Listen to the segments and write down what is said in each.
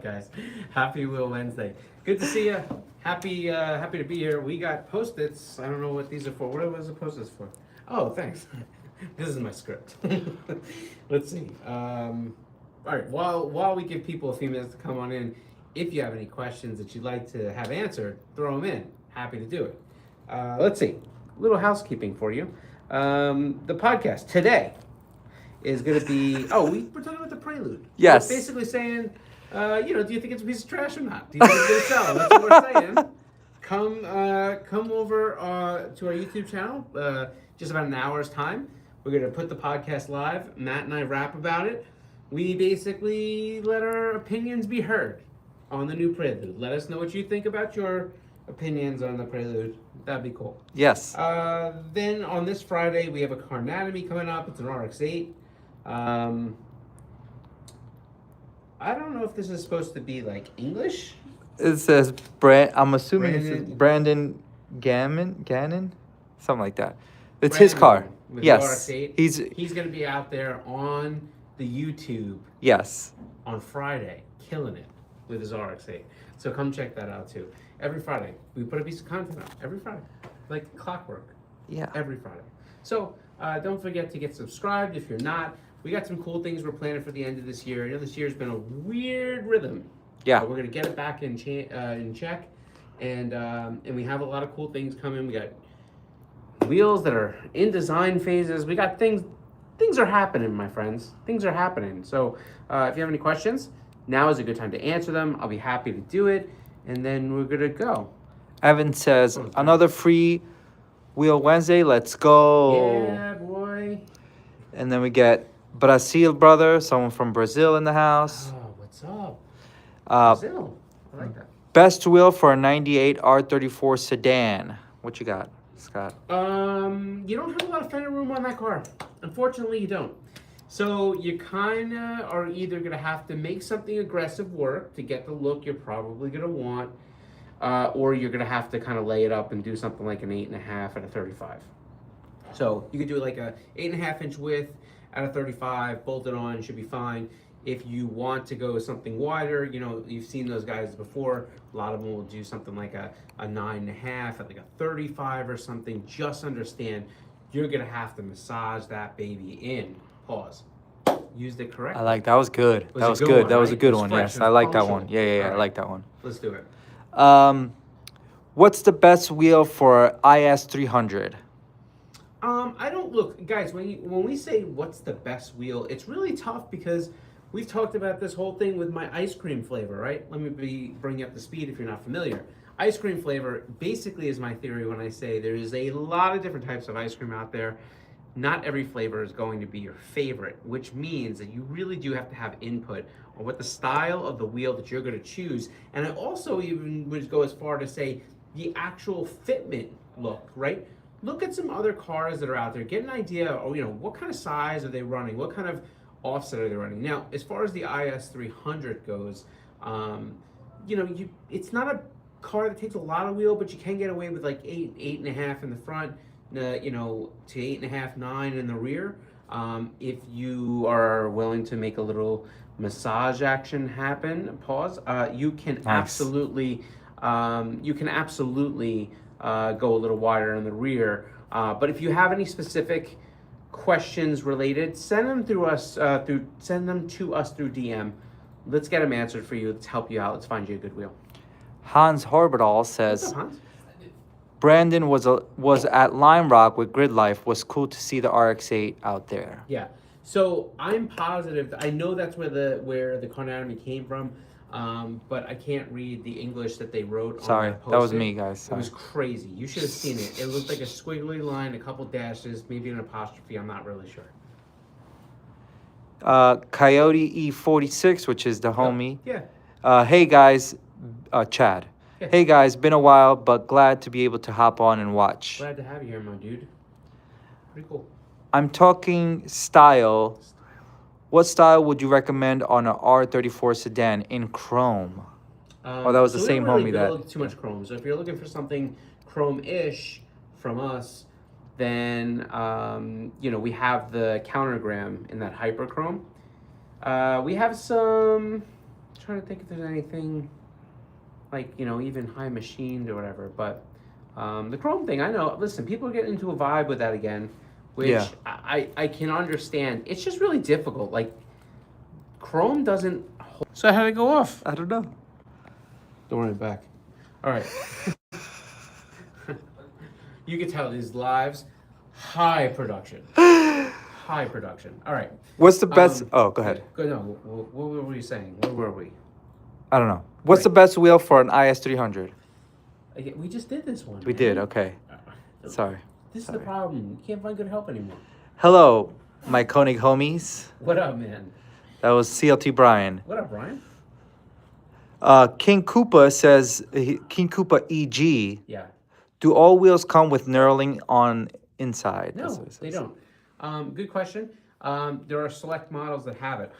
guys. Happy Wheel Wednesday. Good to see you. Happy to be here. We got Post-its. I don't know what these are for. What was the Post-its for? Oh, thanks. This is my script. Let's see. All right. While we give people a few minutes to come on in, if you have any questions that you'd like to have answered, throw them in. Happy to do it. Let's see. A little housekeeping for you. The podcast today is going to be. Oh, we're talking about the Prelude. Yes. We're basically saying, do you think it's a piece of trash or not? Do you think it's going to sell? That's what we're saying. Come over to our YouTube channel. Just about an hour's time. We're going to put the podcast live. Matt and I rap about it. We basically let our opinions be heard on the new Prelude. Let us know what you think about your opinions on the Prelude. That'd be cool. Yes. Then on this Friday, we have a car anatomy coming up. It's an RX-8. I don't know if this is supposed to be like English. It says I'm assuming it's Brandon Gannon, something like that. It's his car. With Yes. the RX-8. He's going to be out there on the YouTube. Yes. On Friday, killing it with his RX-8. So come check that out too. Every Friday, we put a piece of content out. Every Friday, like clockwork. Yeah. Every Friday. So don't forget to get subscribed if you're not. We got some cool things we're planning for the end of this year. I know this year's been a weird rhythm. Yeah. But we're gonna get it back in check, and we have a lot of cool things coming. We got wheels that are in design phases. We got things. Things are happening, my friends. Things are happening. So if you have any questions, now is a good time to answer them. I'll be happy to do it, and then we're gonna go. Evan says, another free Wheel Wednesday. Let's go. Yeah, boy. And then we get Brazil brother, someone from Brazil in the house. Oh, what's up? Brazil. I like that. Best wheel for a 98 R34 sedan. What you got, Scott? You don't have a lot of fender room on that car. Unfortunately, you don't. So you kind of are either going to have to make something aggressive work to get the look you're probably going to want, or you're going to have to kind of lay it up and do something like an 8.5 at a 35. So you could do like a 8.5 inch width at a 35, bolt it on, should be fine. If you want to go something wider, you've seen those guys before. A lot of them will do something like a 9.5 at like a 35 or something. Just understand, you're gonna have to massage that baby in. Pause. Used it correctly. I like that. Was good. That was good. One, that was a right? good It was one. fresh, Yes, it I was like that functional. one. Yeah. All I right. like that one. Let's do it. What's the best wheel for IS 300? I don't look, guys. When we say what's the best wheel, it's really tough because we've talked about this whole thing with my ice cream flavor, right? Let me bring you up to speed if you're not familiar. Ice cream flavor basically is my theory when I say there is a lot of different types of ice cream out there. Not every flavor is going to be your favorite, which means that you really do have to have input on what the style of the wheel that you're going to choose. And I also even would go as far to say the actual fitment look, right? Look at some other cars that are out there. Get an idea of, what kind of size are they running? What kind of offset are they running? Now, as far as the IS300 goes, it's not a car that takes a lot of wheel, but you can get away with like 8.5 in the front, to 8.5, 9 in the rear. If you are willing to make a little massage action happen, you can absolutely go a little wider in the rear. But if you have any specific questions related, send them to us through DM. Let's get them answered for you. Let's help you out. Let's find you a good wheel. Hans Horbital says, What's up, Hans? Brandon was at Lime Rock with Grid Life. Was cool to see the RX-8 out there. Yeah. So I'm positive. I know that's where the car anatomy came from, but I can't read the English that they wrote. Sorry, on that was me, guys. Sorry. It was crazy. You should have seen it. It looked like a squiggly line, a couple dashes, maybe an apostrophe. I'm not really sure. Coyote E46, which is the homie. Yeah. Hey guys, Chad. Yeah. Hey guys, been a while, but glad to be able to hop on and watch. Glad to have you here, my dude. Pretty cool. I'm talking style. What style would you recommend on an R34 sedan in chrome? That was the same homie that. Build too much chrome. So if you're looking for something chrome-ish from us, then we have the countergram in that hyperchrome. We have some. I'm trying to think if there's anything like, even high machined or whatever. But the chrome thing, I know. Listen, people are getting into a vibe with that again, which Yeah. I can understand. It's just really difficult. Like, chrome doesn't. So how did it go off? I don't know. Don't worry, back. All right. You can tell these lives, high production. High production. All right. What's the best? Oh, go ahead. Go. No. What were you saying? Where were we? I don't know. What's the best wheel for an IS300? We just did this one. We did. Okay. Sorry. This is the problem. You can't find good help anymore. Hello, my KONIG homies. What up, man? That was CLT Brian. What up, Brian? King Koopa says, King Koopa EG, Yeah. do all wheels come with knurling on inside? No, they don't. Good question. There are select models that have it.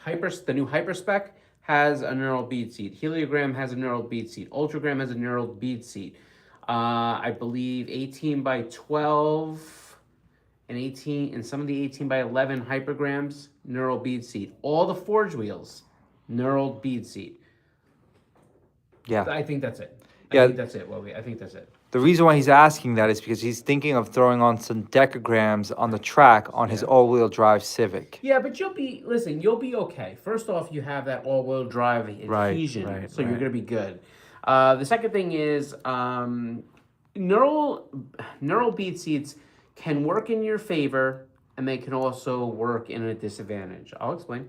The new Hyperspec has a knurled bead seat. Heliogram has a knurled bead seat. Ultragram has a knurled bead seat. I believe 18 by 12 and some of the 18 by 11 Hypergrams, knurled bead seat. All the Forge wheels, knurled bead seat. Yeah. I think that's it. Yeah. I think that's it, Wobby. I think that's it. The reason why he's asking that is because he's thinking of throwing on some decograms on the track on his all-wheel drive Civic. Yeah, but you'll be okay. First off, you have that all-wheel drive adhesion, so you're gonna be good. The second thing is neural bead seats can work in your favor, and they can also work in a disadvantage. I'll explain.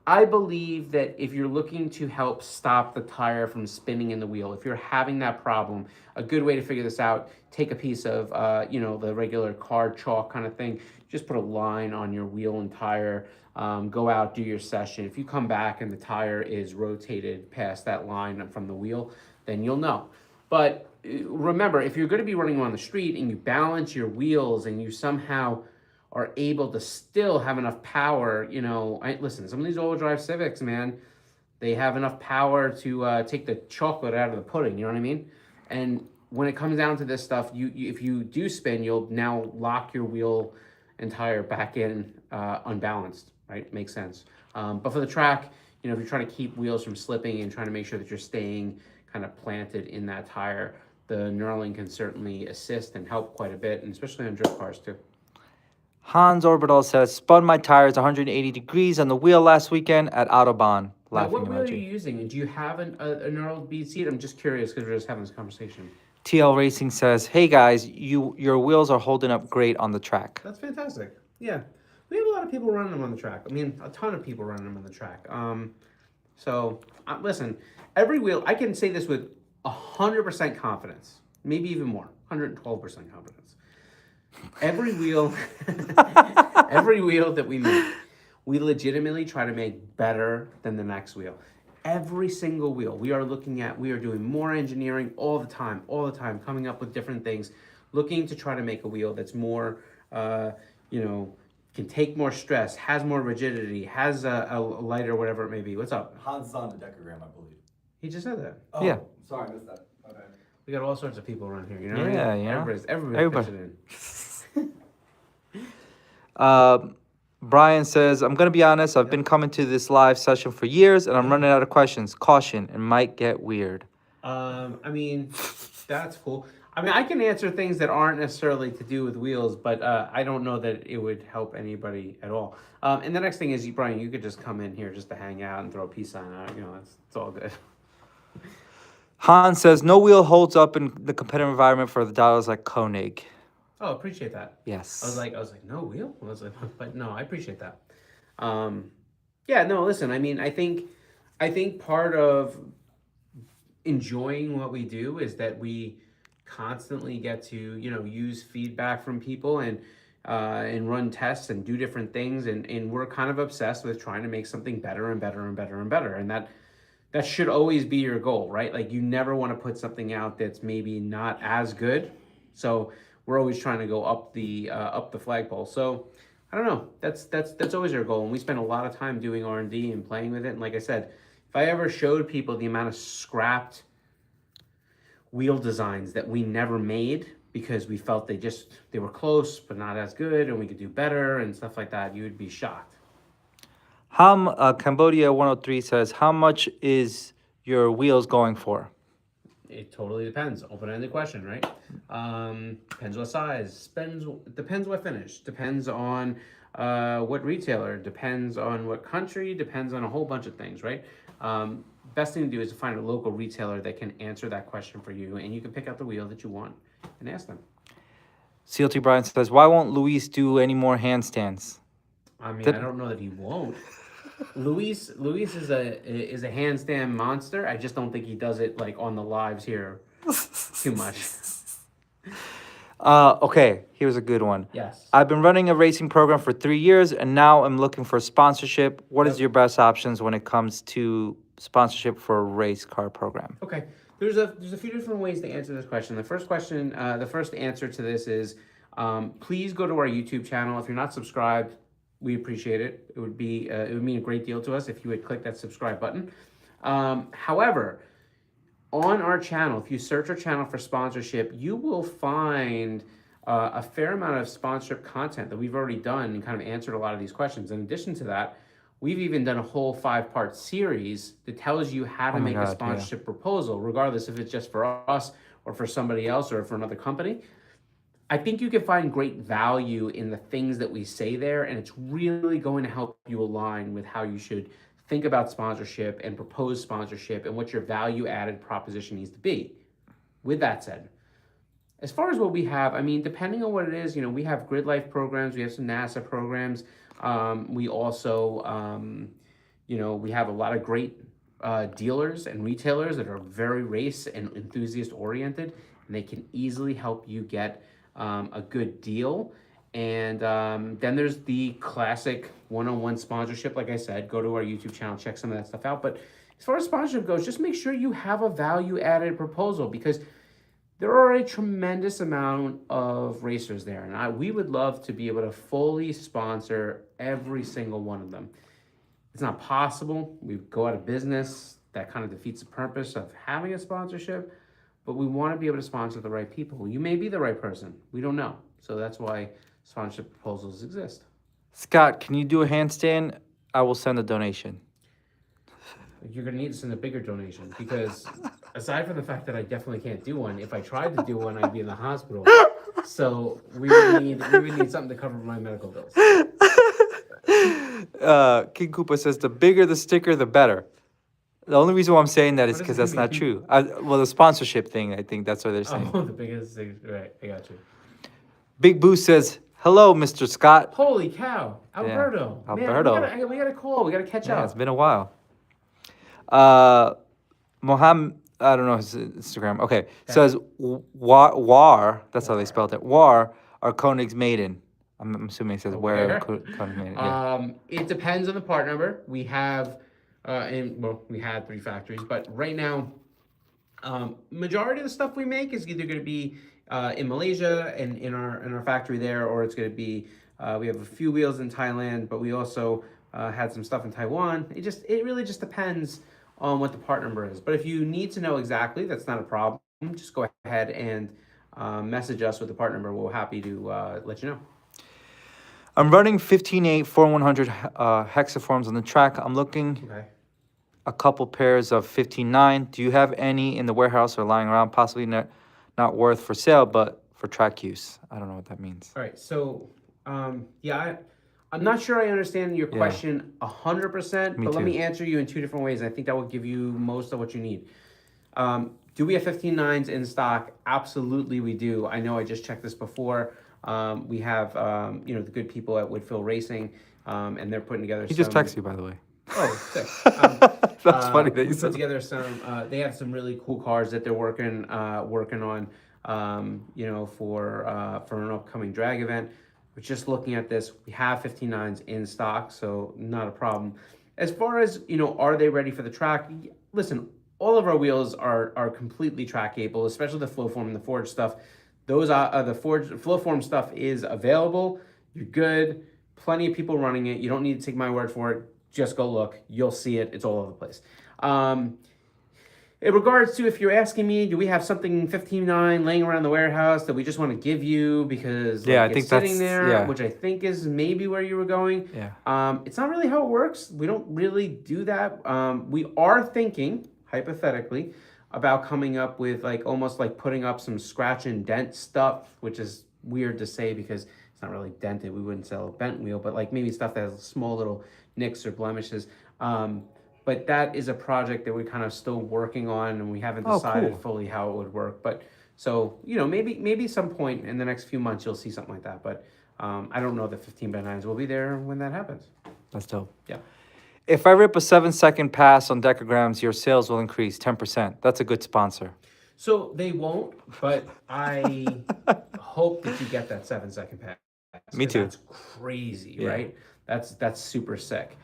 I believe that if you're looking to help stop the tire from spinning in the wheel, if you're having that problem, a good way to figure this out, take a piece of, the regular card chalk kind of thing, just put a line on your wheel and tire, go out, do your session. If you come back and the tire is rotated past that line from the wheel, then you'll know. But remember, if you're going to be running on the street and you balance your wheels and you somehow are able to still have enough power, listen, some of these all-wheel drive Civics, man, they have enough power to take the chocolate out of the pudding, you know what I mean? And when it comes down to this stuff, if you do spin, you'll now lock your wheel and tire back in unbalanced, right? Makes sense. But for the track, if you're trying to keep wheels from slipping and trying to make sure that you're staying kind of planted in that tire, the knurling can certainly assist and help quite a bit, and especially on drift cars too. Hans Orbital says, spun my tires 180 degrees on the wheel last weekend at Autobahn. Now, what wheel are you using? And do you have a knurled bead seat? I'm just curious because we're just having this conversation. TL Racing says, hey guys, your wheels are holding up great on the track. That's fantastic. Yeah. We have a lot of people running them on the track. I mean, a ton of people running them on the track. Listen, every wheel, I can say this with 100% confidence, maybe even more, 112% confidence. Every wheel that we make, we legitimately try to make better than the next wheel. Every single wheel we are doing more engineering all the time, coming up with different things, looking to try to make a wheel that's more, can take more stress, has more rigidity, has a lighter, whatever it may be. What's up? Hans is on the decagram, I believe. He just said that. Oh, yeah. Sorry, I missed that. Okay. We got all sorts of people around here, you know? Yeah, Everybody's pitching in. Brian says, I'm going to be honest, I've been coming to this live session for years and I'm running out of questions. Caution, it might get weird. That's cool. I can answer things that aren't necessarily to do with wheels, but I don't know that it would help anybody at all. And the next thing is, Brian, you could just come in here just to hang out and throw a peace sign out. It's all good. Han says, no wheel holds up in the competitive environment for the dials like Koenig. Oh, appreciate that. Yes. I was like, no wheel? I was like, but no, I appreciate that. Listen, I think part of enjoying what we do is that we constantly get to, use feedback from people and run tests and do different things. And we're kind of obsessed with trying to make something better and better and better and better. And that should always be your goal, right? Like, you never want to put something out that's maybe not as good. So we're always trying to go up the flagpole. So I don't know. That's always our goal. And we spend a lot of time doing R&D and playing with it. And like I said, if I ever showed people the amount of scrapped wheel designs that we never made because we felt they were close but not as good and we could do better and stuff like that, you would be shocked. Cambodia 103 says, how much is your wheels going for? It totally depends. Open-ended question, right? Depends what size. Depends what finish. Depends on what retailer. Depends on what country. Depends on a whole bunch of things, right? Best thing to do is to find a local retailer that can answer that question for you, and you can pick out the wheel that you want and ask them. CLT Brian says, why won't Luis do any more handstands? I mean, I don't know that he won't. Luis is a handstand monster. I just don't think he does it like on the lives here too much. Okay, here's a good one. Yes. I've been running a racing program for 3 years, and now I'm looking for sponsorship. What is your best options when it comes to sponsorship for a race car program? Okay. There's a few different ways to answer this question. The first answer to this is, please go to our YouTube channel. If you're not subscribed, we appreciate it. It would mean a great deal to us if you would click that subscribe button. However, on our channel, if you search our channel for sponsorship, you will find a fair amount of sponsorship content that we've already done and kind of answered a lot of these questions. In addition to that, we've even done a whole 5-part series that tells you how to make a sponsorship proposal, regardless if it's just for us or for somebody else or for another company. I think you can find great value in the things that we say there, and it's really going to help you align with how you should think about sponsorship and propose sponsorship and what your value-added proposition needs to be. With that said, as far as what we have, I mean, depending on what it is, we have grid life programs, we have some NASA programs. We also, we have a lot of great dealers and retailers that are very race and enthusiast oriented, and they can easily help you get a good deal. And then there's the classic one-on-one sponsorship. Like I said, go to our YouTube channel, check some of that stuff out. But as far as sponsorship goes, just make sure you have a value-added proposal, because there are a tremendous amount of racers there. And we would love to be able to fully sponsor every single one of them. It's not possible. We go out of business. That kind of defeats the purpose of having a sponsorship. But we want to be able to sponsor the right people. You may be the right person. We don't know. So that's why sponsorship proposals exist. Scott, can you do a handstand? I will send a donation. You're going to need to send a bigger donation, because aside from the fact that I definitely can't do one, if I tried to do one, I'd be in the hospital. So we would need something to cover my medical bills. King Koopa says, the bigger the sticker, the better. The only reason why I'm saying that is because that's not true. Well, the sponsorship thing, I think that's what they're saying. Oh, the biggest thing. Right, I got you. Big Boo says, hello, Mr. Scott. Holy cow. Alberto. Yeah, Man, Alberto. we got a call. We got to catch up. It's been a while. Mohammed, I don't know his Instagram. Okay. Says, War, that's how they spelled it. War are Konig's maiden. I'm assuming it says where Konig maiden. Yeah. It depends on the part number. We have, we had 3 factories, but right now, majority of the stuff we make is either going to be in Malaysia and in our factory there, or it's going to be, we have a few wheels in Thailand, but we also had some stuff in Taiwan. It really just depends on what the part number is. But if you need to know exactly, that's not a problem. Just go ahead and message us with the part number. We're happy to let you know. I'm running 15.8 4100 hexaforms on the track. I'm looking a couple pairs of 15.9. Do you have any in the warehouse or lying around? Possibly not worth for sale, but for track use. I don't know what that means. All right. So, I'm not sure I understand your question 100%, but let me answer you in 2 different ways. I think that will give you most of what you need. Do we have 15.9s in stock? Absolutely, we do. I know I just checked this before. We have, the good people at Woodfill Racing, and they're putting together He just texted you, by the way. Oh, sick. That's funny that you put said together some, they have some really cool cars that they're working on, for an upcoming drag event. We're just looking at this. We have 15.9s in stock, so not a problem. As far as, are they ready for the track? Listen, all of our wheels are completely track capable, especially the Flowform and the Forge stuff. Those are the Flowform stuff is available. You're good. Plenty of people running it. You don't need to take my word for it. Just go look. You'll see it. It's all over the place. In regards to if you're asking me, do we have something 15.9 laying around the warehouse that we just want to give you because Yeah, I it's think sitting that's- there, yeah. which I think is maybe where you were going. Yeah. It's not really how it works. We don't really do that. We are thinking, hypothetically, about coming up with like almost like putting up some scratch and dent stuff, which is weird to say because it's not really dented. We wouldn't sell a bent wheel, but like maybe stuff that has small little nicks or blemishes. But that is a project that we're kind of still working on, and we haven't Oh, decided cool. fully how it would work. But so maybe some point in the next few months you'll see something like that. But I don't know that 15x9s will be there when that happens. That's dope. Yeah. If I rip a 7-second pass on decograms, your sales will increase 10%. That's a good sponsor. So they won't, but I hope that you get that 7-second pass. Me 'Cause too. That's crazy, Yeah. right? That's super sick.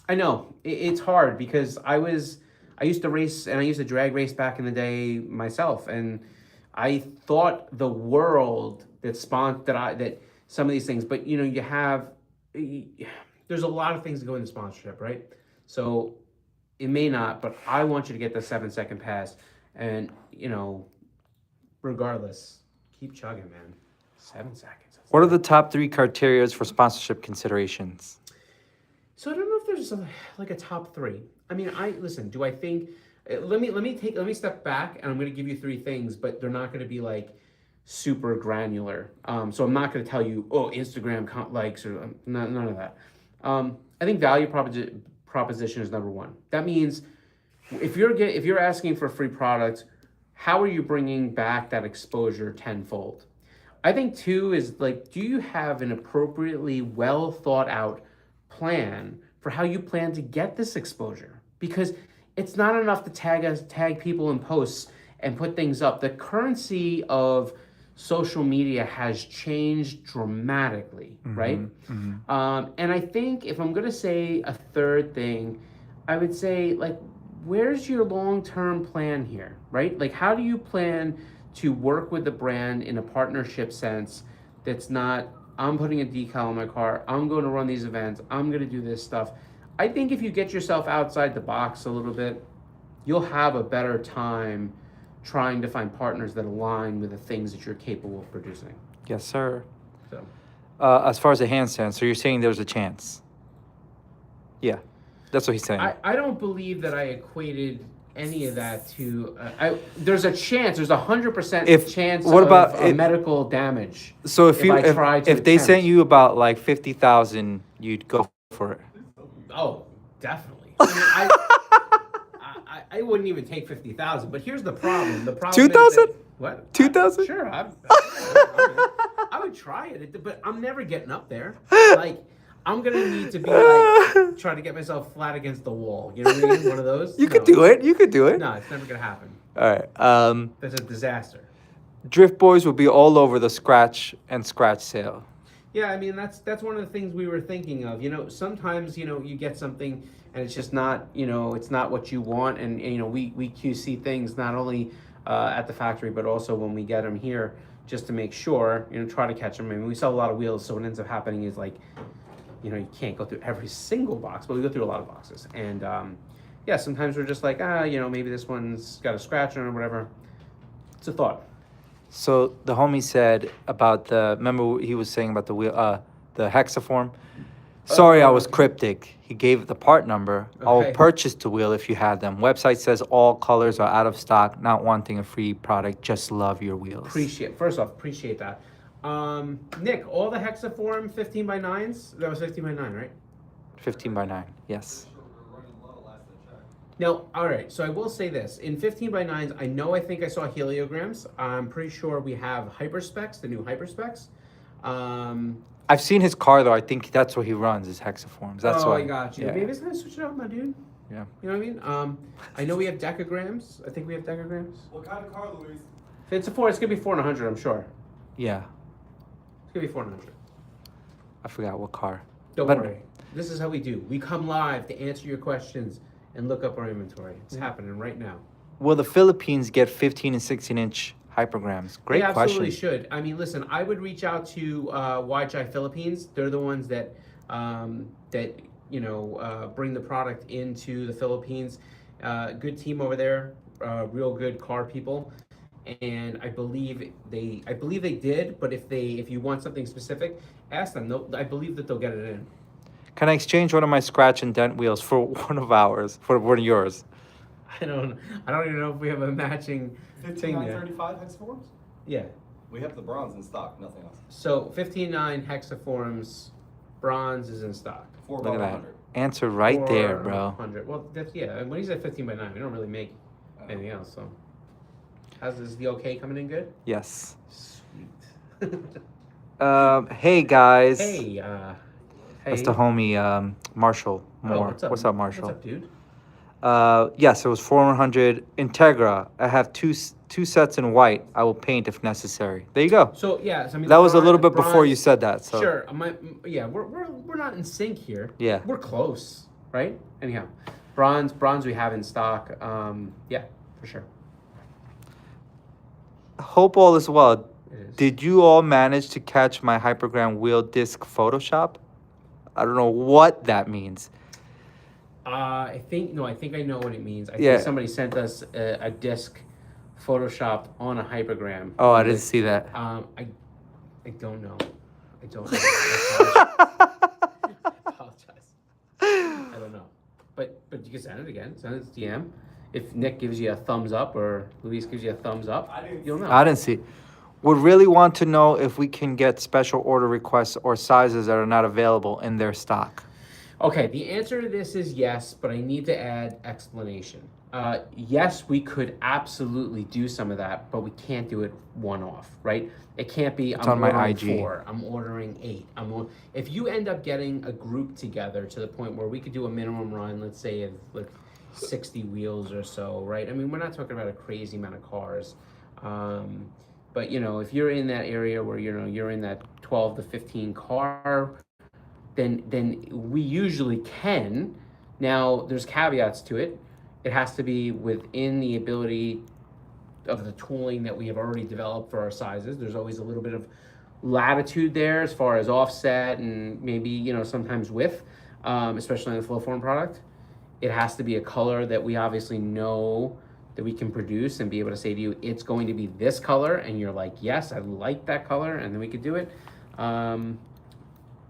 I know it's hard because I used to race and I used to drag race back in the day myself, and I thought the world that some of these things, but you have there's a lot of things that go into sponsorship, right? So it may not, but I want you to get the 7-second pass, and regardless, keep chugging, man. 7 seconds. What are the top 3 criteria for sponsorship considerations? So I don't know if there's like a top 3. I mean, listen. Do I think? Let me step back, and I'm going to give you 3 things, but they're not going to be like super granular. So I'm not going to tell you, oh, Instagram likes or none of that. I think value proposition is number 1. That means if you're asking for a free product, how are you bringing back that exposure tenfold? I think 2 is like, do you have an appropriately well thought out plan for how you plan to get this exposure? Because it's not enough to tag people in posts and put things up. The currency of social media has changed dramatically, right? And I think if I'm going to say a third thing, I would say, like, where's your long-term plan here, right? Like, how do you plan to work with the brand in a partnership sense that's not, I'm putting a decal on my car, I'm going to run these events, I'm going to do this stuff. I think if you get yourself outside the box a little bit, you'll have a better time trying to find partners that align with the things that you're capable of producing. Yes, sir. So, As far as the handstand, so you're saying there's a chance? Yeah, that's what he's saying. I don't believe that I equated any of that to. There's a chance. There's 100% chance of medical damage. So if they sent attempt. you about like 50,000, you'd go for it. Oh, definitely. I mean, I wouldn't even take 50,000. But here's the problem. The problem. 2,000? What? 2,000? Sure. I would try it, but I'm never getting up there. Like, I'm gonna need to be like trying to get myself flat against the wall. You know what I mean? One of those. You could do it. You could do it. No, it's never gonna happen. All right. That's a disaster. Drift Boys will be all over the scratch sale. Yeah, I mean that's one of the things we were thinking of. Sometimes you get something and it's just not it's not what you want, and we QC things not only at the factory but also when we get them here just to make sure try to catch them. I mean, we sell a lot of wheels, so what ends up happening is like you can't go through every single box, but we go through a lot of boxes, and yeah, sometimes we're just like maybe this one's got a scratch on it or whatever. It's a thought. So the homie said about remember he was saying about the wheel, the hexaform? Sorry, I was cryptic. He gave the part number. I'll Okay. purchase the wheel if you have them. Website says all colors are out of stock, not wanting a free product, just love your wheels. First off, appreciate that. Nick, all the hexaform 15x9s, that was 15x9, right? 15x9, yes. Now, all right, so I will say this. In 15x9s, I think I saw heliograms. I'm pretty sure we have hyperspecs, the new hyperspecs. I've seen his car, though. I think that's what he runs, is hexaforms. That's why. I got you. Yeah. Maybe it's going to switch it up, my dude. Yeah. You know what I mean? I know we have decograms. I think we have decograms. What kind of car, Luis? If it's a 4, it's going to be 4 and 100, I'm sure. Yeah. It's going to be 4 and 100. I forgot what car. Don't But- worry. This is how we do. We come live to answer your questions and look up our inventory. It's happening right now. Will the Philippines get 15 and 16-inch hypergrams? Great They absolutely question. should. I mean, listen, I would reach out to YHI Philippines. They're the ones that bring the product into the Philippines. Good team over there, real good car people, and I believe they did. But if you want something specific, ask them. I believe that they'll get it in. Can I exchange one of my scratch and dent wheels for one of ours, for one of yours? I don't even know if we have a matching thing there. 5935 hexaforms? Yeah. We have the bronze in stock, nothing else. So 15.9 hexaforms, bronze is in stock. Four Look at by that. 100. Answer right there, bro. 100. Well, that's and when he's at 15x9, we don't really make anything else. So, is the okay coming in good? Yes. Sweet. Hey guys. Hey, That's the homie, Marshall Oh, Moore. What's up, Marshall? What's up, dude? Yes, it was 400 Integra. I have two sets in white. I will paint if necessary. There you go. So yeah, I mean That was a little bit bronze- before you said that. So Sure. We're not in sync here. Yeah. We're close, right? Anyhow, bronze we have in stock. Yeah, for sure. hope all is well. It is. Did you all manage to catch my hypergram wheel disc Photoshop? I don't know what that means. I think I know what it means. I Yeah. think somebody sent us a disc photoshopped on a hypergram. Oh, I didn't see that. I don't know. I don't know. I apologize. I don't know. But you can send it again. Send it to DM. If Nick gives you a thumbs up or Luis gives you a thumbs up, you'll know. I didn't see. Would really want to know if we can get special order requests or sizes that are not available in their stock. Okay, the answer to this is yes, but I need to add explanation. Yes, we could absolutely do some of that, but we can't do it one-off, right? It can't be, It's I'm on my ordering IG. 4, I'm ordering 8. If you end up getting a group together to the point where we could do a minimum run, let's say of like 60 wheels or so, right? I mean, we're not talking about a crazy amount of cars. But, if you're in that area where, you're in that 12 to 15 car, then we usually can. Now, there's caveats to it. It has to be within the ability of the tooling that we have already developed for our sizes. There's always a little bit of latitude there as far as offset and maybe, sometimes width, especially in the flow form product. It has to be a color that we obviously know that we can produce and be able to say to you, it's going to be this color. And you're like, yes, I like that color. And then we could do it.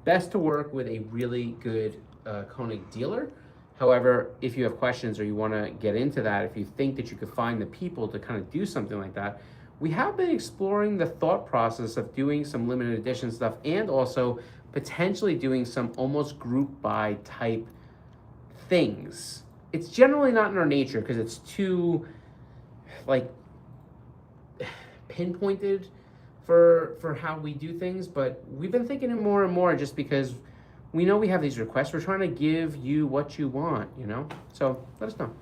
Best to work with a really good Konig dealer. However, if you have questions or you want to get into that, if you think that you could find the people to kind of do something like that, we have been exploring the thought process of doing some limited edition stuff and also potentially doing some almost group buy type things. It's generally not in our nature because it's too pinpointed for how we do things, but we've been thinking it more and more just because we know we have these requests. We're trying to give you what you want, So let us know.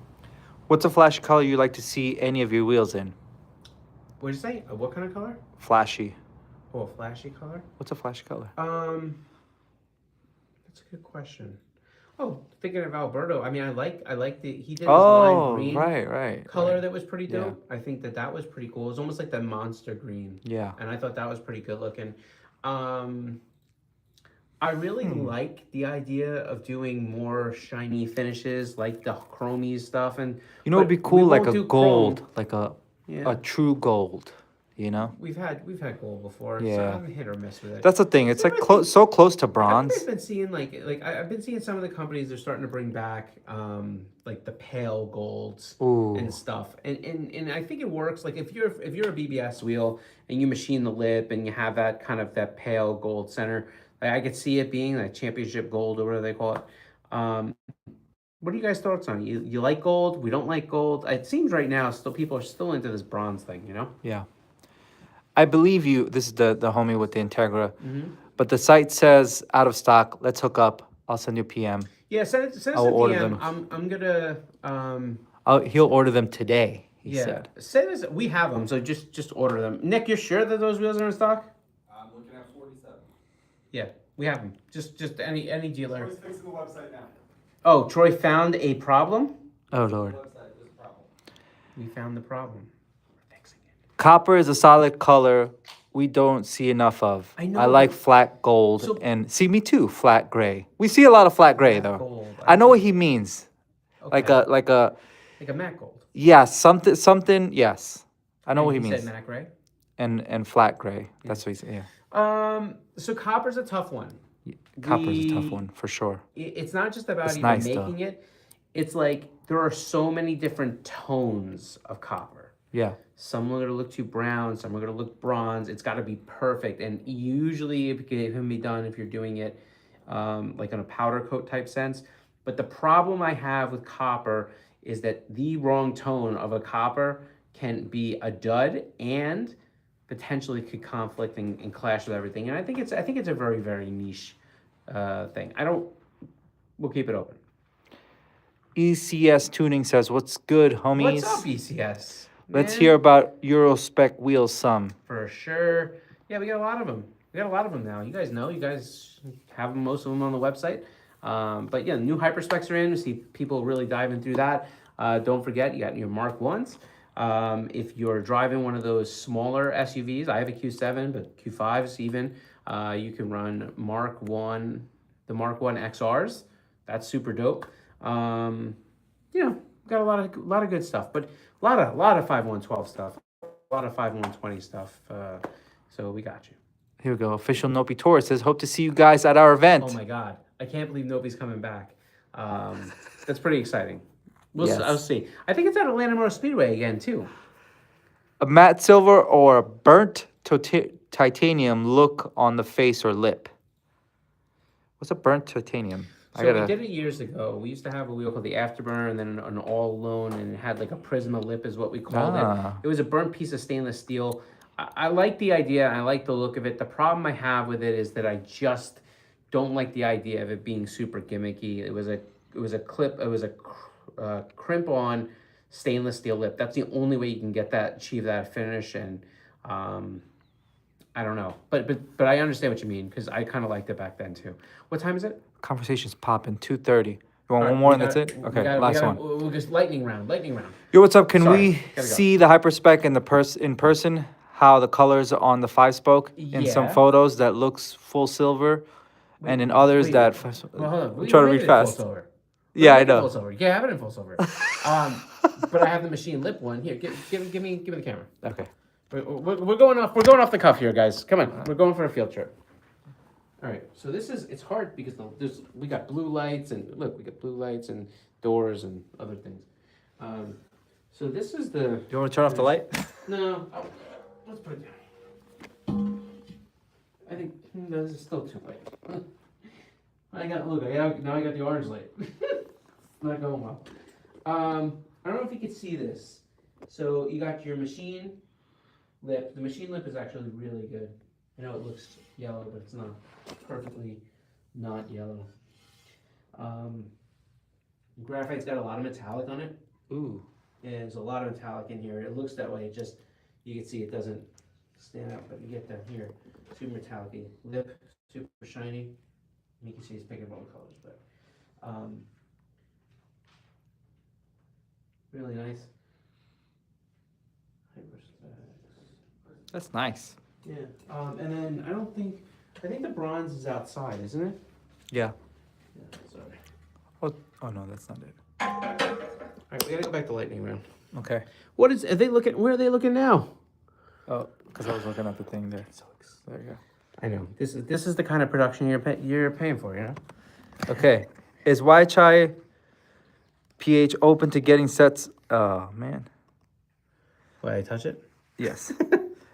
What's a flashy color you like to see any of your wheels in? What did you say? What kind of color? Flashy. Oh, a flashy color? What's a flashy color? That's a good question. Oh, thinking of Alberto. I mean, I like he did this lime green right. color that was pretty dope. Yeah. I think that was pretty cool. It was almost like that monster green. Yeah. And I thought that was pretty good looking. I really like the idea of doing more shiny finishes, like the chromy stuff, and it'd be cool, like a gold, like a true gold. We've had gold before. Yeah. So I'm hit or miss with it. That's the thing. It's like so close to bronze. I've been seeing I've been seeing some of the companies they're starting to bring back like the pale golds and stuff, and I think it works. Like if you're a BBS wheel and you machine the lip and you have that kind of that pale gold center, like I could see it being like championship gold or whatever they call it. What are you guys' thoughts on it? You like gold? We don't like gold. It seems right now still people are still into this bronze thing. Yeah. I believe you. This is the homie with the Integra, but the site says out of stock. Let's hook up. I'll send you a PM. Yeah, send us a order DM. them. I'm gonna. He'll order them today. He said. Send us. We have them, so just order them. Nick, you're sure that those wheels are in stock? I'm looking at 47. Yeah, we have them. Just any dealer. Troy's fixing the website now. Oh, Troy found a problem. Oh Lord. There's a problem. We found the problem. We're fixing it. Copper is a solid color we don't see enough of. I know. I like flat gold and see me too, flat gray. We see a lot of flat gray though. Gold. I know what he means. Okay. Like a Like a matte gold. Yeah, something. Yes, I know And what he he means. said matte gray. And flat gray. That's what he said. Yeah, So copper's a tough one. copper's a tough We one for sure. It's not just about It's even nice, though. making it. It's like there are so many different tones of copper. Yeah, Some are going to look too brown, some are going to look bronze. It's got to be perfect. And usually it can be done if you're doing it like on a powder coat type sense. But the problem I have with copper is that the wrong tone of a copper can be a dud and potentially could conflict and clash with everything. And I think it's a very, very niche thing. We'll keep it open. ECS Tuning says, "What's good, homies? What's up, ECS? Let's Man, hear about Euro spec wheels some." for sure. Yeah, we got a lot of them. We got a lot of them now. You guys know. You guys have most of them on the website. But yeah, new hyperspecs are in. We see people really diving through that. Don't forget, you got your Mark 1s. If you're driving one of those smaller SUVs, I have a Q7, but Q5s even, you can run Mark 1, the Mark 1 XRs. That's super dope. You know, got a lot of good stuff, but a lot of 5112 stuff, a lot of 5120 stuff. So we got you. Here we go. Official Nopi Tour says, "Hope to see you guys at our event." Oh my God, I can't believe nobody's coming back. That's pretty exciting. Yes. I'll see. I think it's at Atlanta Motor Speedway again too. A matte silver or a burnt titanium look on the face or lip. What's a burnt titanium? So we did it years ago. We used to have a wheel called the Afterburn, and then an all alone, and it had like a Prisma lip, is what we called it. It was a burnt piece of stainless steel. I like the idea. I like the look of it. The problem I have with it is that I just don't like the idea of it being super gimmicky. It was a clip. It was a crimp on stainless steel lip. That's the only way you can achieve that finish. And I don't know, but I understand what you mean because I kind of liked it back then too. What time is it? Conversation's popping. 2:30. You want All one right, more and that's it? Okay, last one. We'll just lightning round. Yo, what's up? Can Sorry, we gotta go. see the hyperspec in person? How the colors on the 5-spoke in some Yeah. photos that looks full silver, and in others wait. that. Well, hold on. I'm trying to read fast. Yeah, I know. Full silver. Yeah, have it in full silver. But I have the machine lip one here. Give me the camera. Okay. We're going off. We're going off the cuff here, guys. Come on, we're going for a field trip. All right. So it's hard because we got blue lights and look, we got blue lights and doors and other things. So this is the. You want to turn off the light? No, let's put it down. I think this is still too light. Now I got the orange light. It's not going well. I don't know if you can see this. So you got your machine lip. The machine lip is actually really good. I know it looks yellow, but it's not. Perfectly not yellow. Graphite's got a lot of metallic on it. Ooh. Yeah, there's a lot of metallic in here. It looks that way. It just, you can see it doesn't stand out, but you get down here. Super metallic. Lip, super shiny. You can see it's picking up all the colors, but really nice. That's nice. Yeah. And then I think the bronze is outside, isn't it? Yeah. Yeah, sorry. Oh no, that's not it. All right, we gotta go back to lightning round. Okay. Where are they looking now? Oh, because I was looking at the thing there. There you go. I know. This is the kind of production you're paying for, you know? Okay. Is YChai PH open to getting sets? Oh, man. Wait, I touch it? Yes.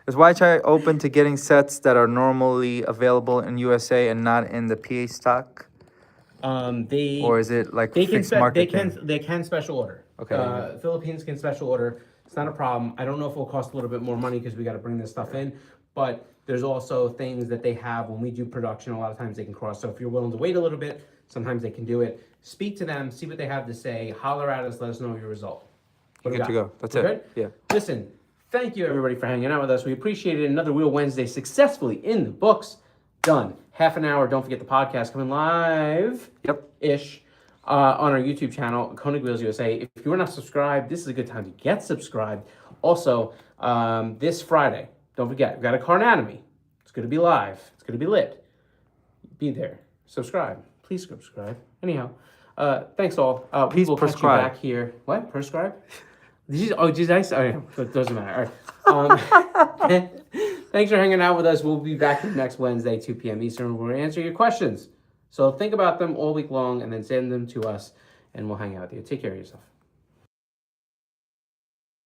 Is YChai open to getting sets that are normally available in USA and not in the PH stock? Or is it like fixed market thing? They can special order. Okay. Philippines can special order. It's not a problem. I don't know if it will cost a little bit more money because we got to bring this stuff in, but there's also things that they have when we do production. A lot of times they can cross. So if you're willing to wait a little bit, sometimes they can do it. Speak to them, see what they have to say, holler at us, let us know your result. You're good to go. That's We're it. good? Yeah. Listen, thank you everybody for hanging out with us. We appreciate it. Another Wheel Wednesday successfully in the books. Done. Half an hour. Don't forget the podcast coming live. Ish. On our YouTube channel, KONIG Wheels USA. If you're not subscribed, this is a good time to get subscribed. Also, this Friday, don't forget, we've got a car anatomy. It's going to be live. It's going to be lit. Be there. Subscribe. Please subscribe. Anyhow, Thanks all. We Please will catch you prescribe. back here. What? Prescribe? Did I say? Oh, it doesn't matter. All right. Thanks for hanging out with us. We'll be back here next Wednesday, 2 p.m. Eastern. We'll answer your questions. So think about them all week long and then send them to us, and we'll hang out with you. Take care of yourself.